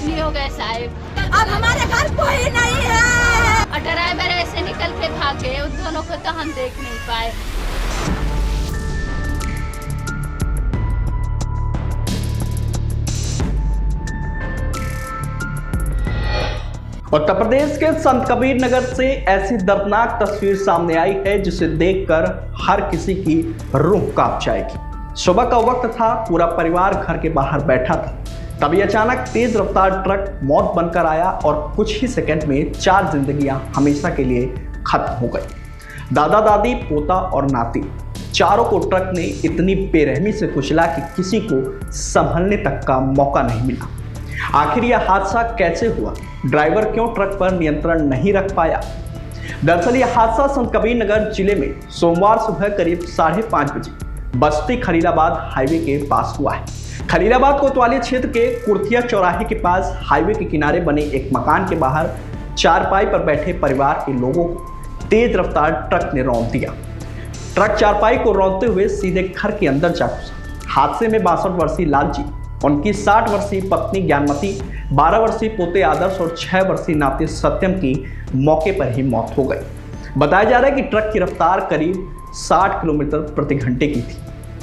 चटनी हो गए साहब। अब हमारे घर कोई नहीं है और ड्राइवर ऐसे निकल के भागे, उन दोनों को तो हम देख नहीं पाए। उत्तर प्रदेश के संत कबीर नगर से ऐसी दर्दनाक तस्वीर सामने आई है जिसे देखकर हर किसी की रूह कांप जाएगी। सुबह का वक्त था, पूरा परिवार घर के बाहर बैठा था, तभी अचानक तेज रफ्तार ट्रक मौत बनकर आया और कुछ ही सेकंड में 4 जिंदगियां हमेशा के लिए खत्म हो गई। दादा दादी, पोता और नाती, चारों को ट्रक ने इतनी बेरहमी से कुचला कि किसी को संभलने तक का मौका नहीं मिला। आखिर यह हादसा कैसे हुआ? ड्राइवर क्यों ट्रक पर नियंत्रण नहीं रख पाया? दरअसल यह हादसा संत कबीर नगर जिले में सोमवार सुबह करीब 5:30 बजे बस्ती खलीलाबाद हाईवे के पास हुआ है। खलीलाबाद कोतवाली क्षेत्र के कुर्थिया चौराहे के पास हाईवे के किनारे बने एक मकान के बाहर चारपाई पर बैठे परिवार के लोगों को तेज रफ्तार ट्रक ने रौंद दिया। ट्रक चारपाई को रौंदते हुए सीधे घर के अंदर जा घुसा। हादसे में 62 वर्षीय लालजी, उनकी 60 वर्षीय पत्नी ज्ञानमती, 12 वर्षीय पोते आदर्श और 6 वर्षीय नाती सत्यम की मौके पर ही मौत हो गई। बताया जा रहा है कि ट्रक की रफ्तार करीब 60 किलोमीटर प्रति घंटे की थी।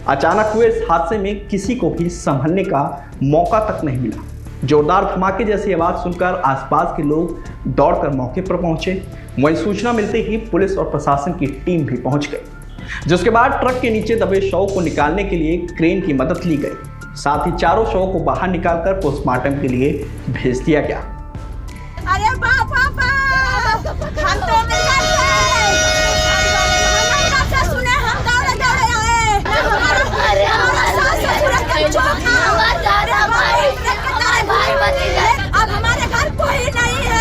अचानक हुए इस हादसे में किसी को भी संभलने का मौका तक नहीं मिला। जोरदार धमाके जैसी आवाज सुनकर आसपास के लोग दौड़कर मौके पर पहुंचे। वहीं सूचना मिलते ही पुलिस और प्रशासन की टीम भी पहुंच गई, जिसके बाद ट्रक के नीचे दबे शव को निकालने के लिए क्रेन की मदद ली गई। साथ ही चारों शवों को बाहर निकालकर पोस्टमार्टम के लिए भेज दिया गया। अरे पापा हम तो निकल गए, हम से सुने, हम दौड़े आए। अरे हमारा अब हमारे घर कोई नहीं है।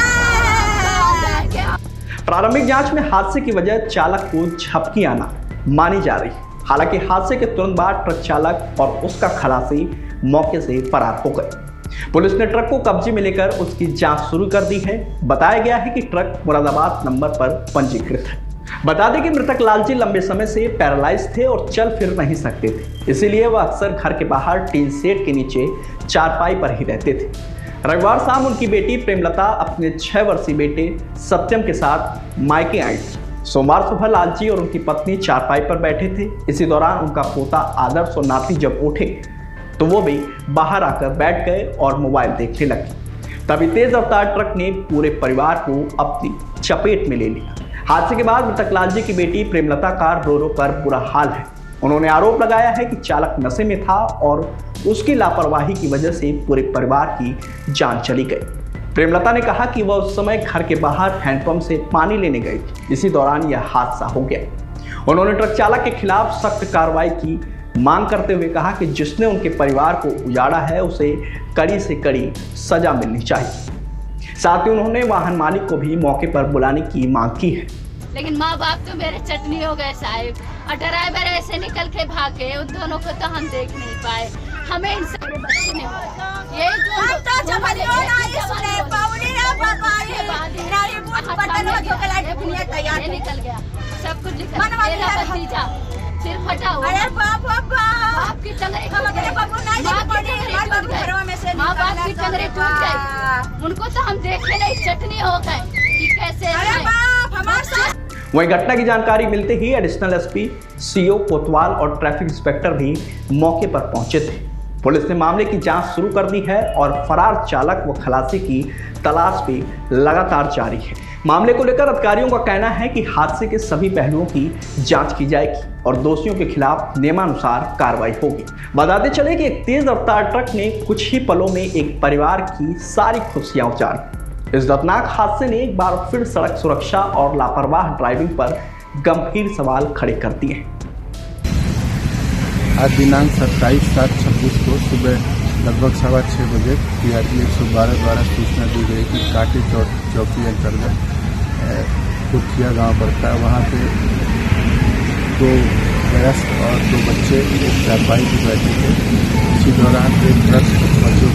प्रारंभिक जांच में हादसे की वजह चालक को झपकी आना मानी जा रही है। हालांकि हादसे के तुरंत बाद ट्रक चालक और उसका खलासी मौके से फरार हो गए। पुलिस ने ट्रक को कब्जे में लेकर उसकी जांच शुरू कर दी है। बताया गया है कि ट्रक मुरादाबाद नंबर पर पंजीकृत है। बता दें कि मृतक लालजी लंबे समय से पैरालाइज थे और चल फिर नहीं सकते थे, इसीलिए वह अक्सर घर के बाहर टीन सेट के नीचे चारपाई पर ही रहते थे। रविवार शाम उनकी बेटी प्रेमलता अपने 6 वर्षीय बेटे सत्यम के साथ मायके आई थी। सोमवार सुबह लालजी और उनकी पत्नी चारपाई पर बैठे थे। इसी दौरान उनका पोता आदर्श और नाती जब उठे तो वो भी बाहर आकर बैठ गए और मोबाइल देखने लगे। तभी तेज रफ्तार ट्रक ने पूरे परिवार को अपनी चपेट में ले लिया। हादसे के बाद मृतक लालजी की बेटी प्रेमलता का रो रो कर बुरा हाल है। उन्होंने आरोप लगाया है कि चालक नशे में था और उसकी लापरवाही की वजह से पूरे परिवार की जान चली गई। प्रेमलता ने कहा कि वह उस समय घर के बाहर हैंडपंप से पानी लेने गई थी। इसी दौरान यह हादसा हो गया। उन्होंने ट्रक चालक के खिलाफ सख्त कार्रवाई की मांग करते हुए कहा कि जिसने उनके परिवार को उजाड़ा है उसे कड़ी से कड़ी सजा मिलनी चाहिए। साथ ही उन्होंने वाहन मालिक को भी मौके पर बुलाने की मांग की है। लेकिन माँ बाप तो मेरे चटनी हो गए साहब, और ड्राइवर ऐसे निकल के भागे, उन दोनों को तो हम देख नहीं पाए। हमें इनसे बच्चे नहीं निकल गया, सब कुछ भतीजा सिर फटा हुआ। अरे बाप की टंगरी माँ बाप की टंगरी टूट गई। उनको तो हम देखे नहीं, चटनी हो गए कि कैसे। वहीं घटना की जानकारी मिलते ही एडिशनल एसपी, सीओ कोतवाल और ट्रैफिक इंस्पेक्टर भी मौके पर पहुंचे थे। पुलिस ने मामले की जांच शुरू कर दी है और फरार चालक व खलासी की तलाश भी लगातार जारी है। मामले को लेकर अधिकारियों का कहना है कि हादसे के सभी पहलुओं की जांच की जाएगी और दोषियों के खिलाफ नियमानुसार कार्रवाई होगी। बताते चले कि एक तेज रफ्तार ट्रक ने कुछ ही पलों में एक परिवार की सारी खुशियां उजाड़ी। इस दर्दनाक हादसे ने एक बार फिर सड़क सुरक्षा और लापरवाह ड्राइविंग पर गंभीर सवाल खड़े कर दिए। आज दिनांक 27/7/26 को सुबह लगभग 6:15 बजे PRP 112 द्वारा सूचना दी गई कि काटी चौकी अंतर्गत कुर्थिया गांव पड़ता है, वहां पे 2 वयस्क और 2 बच्चे एक चारपाई पर बैठे थे। इसी दौरान एक ट्रक जो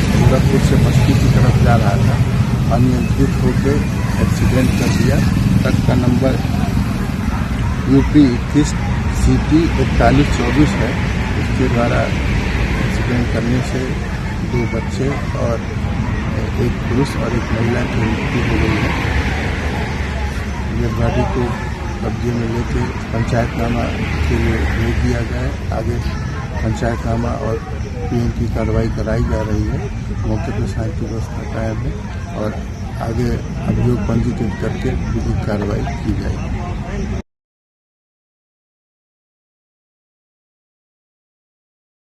सूरतपुर से बस्ती की तरफ जा रहा था, अनियंत्रित होकर एक्सीडेंट कर दिया। ट्रक का नंबर UP 21 CP 4124 है। इसके द्वारा एक्सीडेंट करने से 2 बच्चे और एक पुरुष और एक महिला की मृत्यु हो गई है। डेड बॉडी को कब्जे में लेके पंचायतनामा के लिए भेज दिया गया है। आगे पंचायतनामा और पीएम की कार्रवाई कराई जा रही है। मौके पर शांति व्यवस्था कायम है और आगे अभियोग पंजीकृत करके विधिक कार्रवाई की जाएगी।